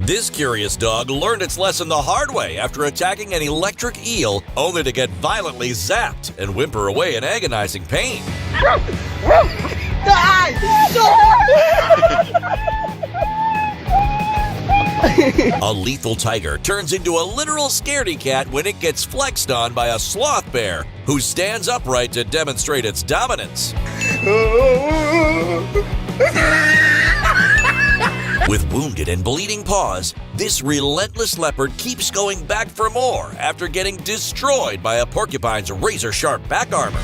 This curious dog learned its lesson the hard way after attacking an electric eel, only to get violently zapped and whimper away in agonizing pain. A lethal tiger turns into a literal scaredy cat when it gets flexed on by a sloth bear who stands upright to demonstrate its dominance. With wounded and bleeding paws, this relentless leopard keeps going back for more after getting destroyed by a porcupine's razor-sharp back armor.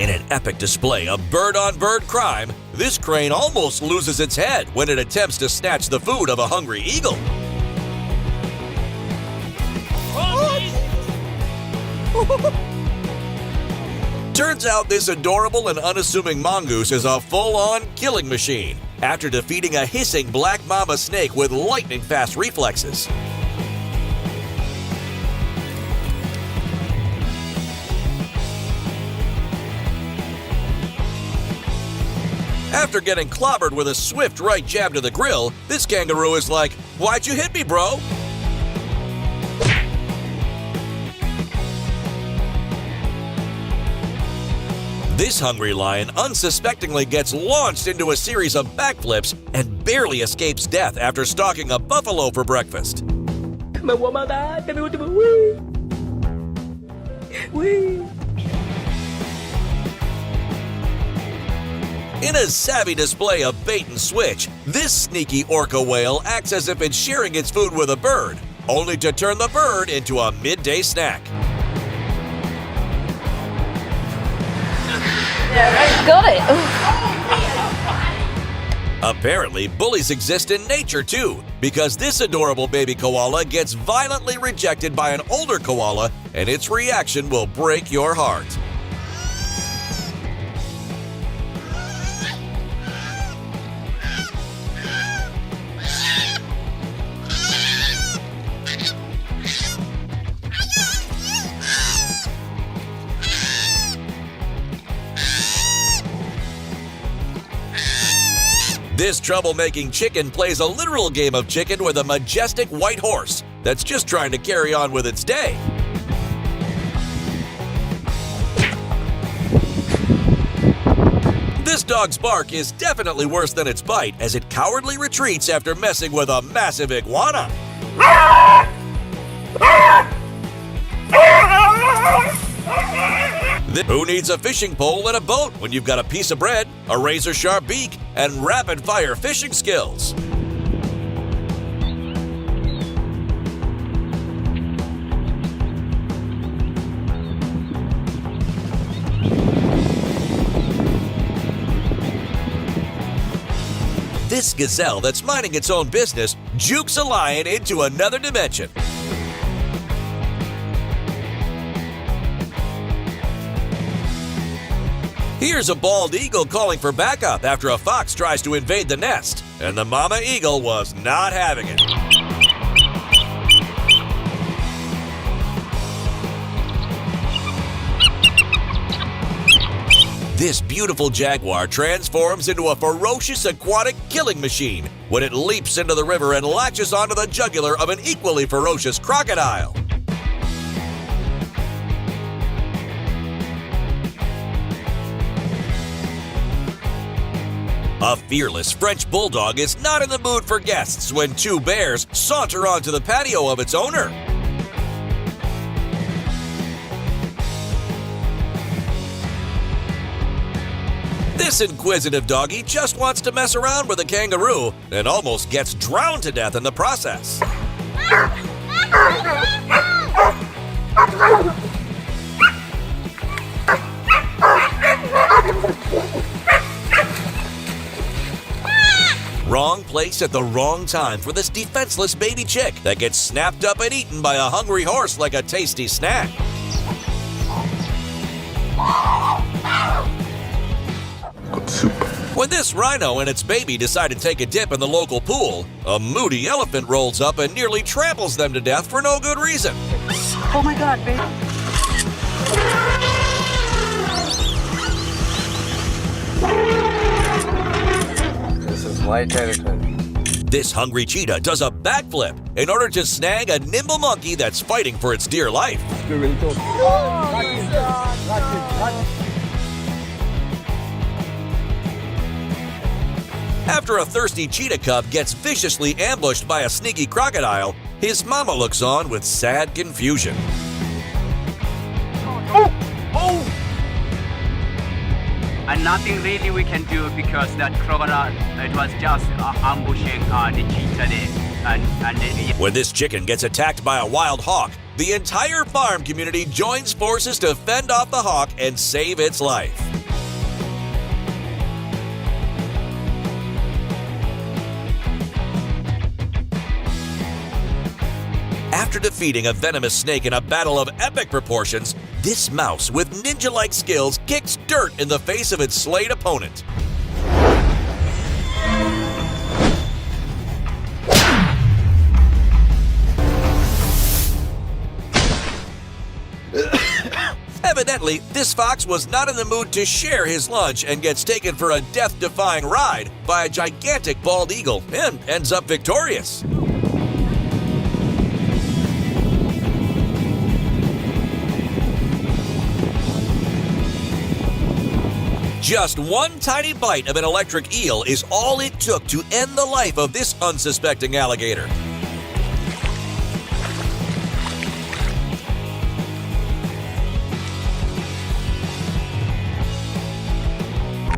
In an epic display of bird-on-bird crime, this crane almost loses its head when it attempts to snatch the food of a hungry eagle. Turns out this adorable and unassuming mongoose is a full-on killing machine after defeating a hissing black mamba snake with lightning-fast reflexes. After getting clobbered with a swift right jab to the grill, this kangaroo is like, "Why'd you hit me, bro?" This hungry lion unsuspectingly gets launched into a series of backflips and barely escapes death after stalking a buffalo for breakfast. In a savvy display of bait and switch, this sneaky orca whale acts as if it's sharing its food with a bird, only to turn the bird into a midday snack. Got it! Apparently, bullies exist in nature too, because this adorable baby koala gets violently rejected by an older koala, and its reaction will break your heart. This troublemaking chicken plays a literal game of chicken with a majestic white horse that's just trying to carry on with its day. This dog's bark is definitely worse than its bite as it cowardly retreats after messing with a massive iguana. Who needs a fishing pole and a boat when you've got a piece of bread, a razor-sharp beak, and rapid-fire fishing skills? This gazelle that's minding its own business jukes a lion into another dimension. Here's a bald eagle calling for backup after a fox tries to invade the nest, and the mama eagle was not having it. This beautiful jaguar transforms into a ferocious aquatic killing machine when it leaps into the river and latches onto the jugular of an equally ferocious crocodile. A fearless French bulldog is not in the mood for guests when two bears saunter onto the patio of its owner. This inquisitive doggy just wants to mess around with a kangaroo and almost gets drowned to death in the process. Wrong place at the wrong time for this defenseless baby chick that gets snapped up and eaten by a hungry horse like a tasty snack. Good soup. When this rhino and its baby decide to take a dip in the local pool, a moody elephant rolls up and nearly tramples them to death for no good reason. Oh my god, babe. my territory. This hungry cheetah does a backflip in order to snag a nimble monkey that's fighting for its dear life. After a thirsty cheetah cub gets viciously ambushed by a sneaky crocodile, his mama looks on with sad confusion. And nothing really we can do because that crocodile, it was just ambushing the cheetah there. When this chicken gets attacked by a wild hawk, the entire farm community joins forces to fend off the hawk and save its life. After defeating a venomous snake in a battle of epic proportions, this mouse with ninja-like skills kicks dirt in the face of its slayed opponent. Evidently, this fox was not in the mood to share his lunch and gets taken for a death-defying ride by a gigantic bald eagle and ends up victorious. Just one tiny bite of an electric eel is all it took to end the life of this unsuspecting alligator.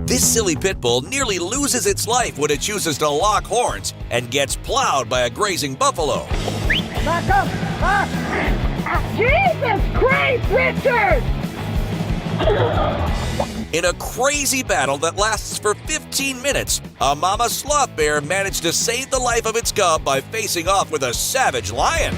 This silly pit bull nearly loses its life when it chooses to lock horns and gets plowed by a grazing buffalo. Back up! Back! Jesus Christ, Richard! In a crazy battle that lasts for 15 minutes, a mama sloth bear managed to save the life of its cub by facing off with a savage lion.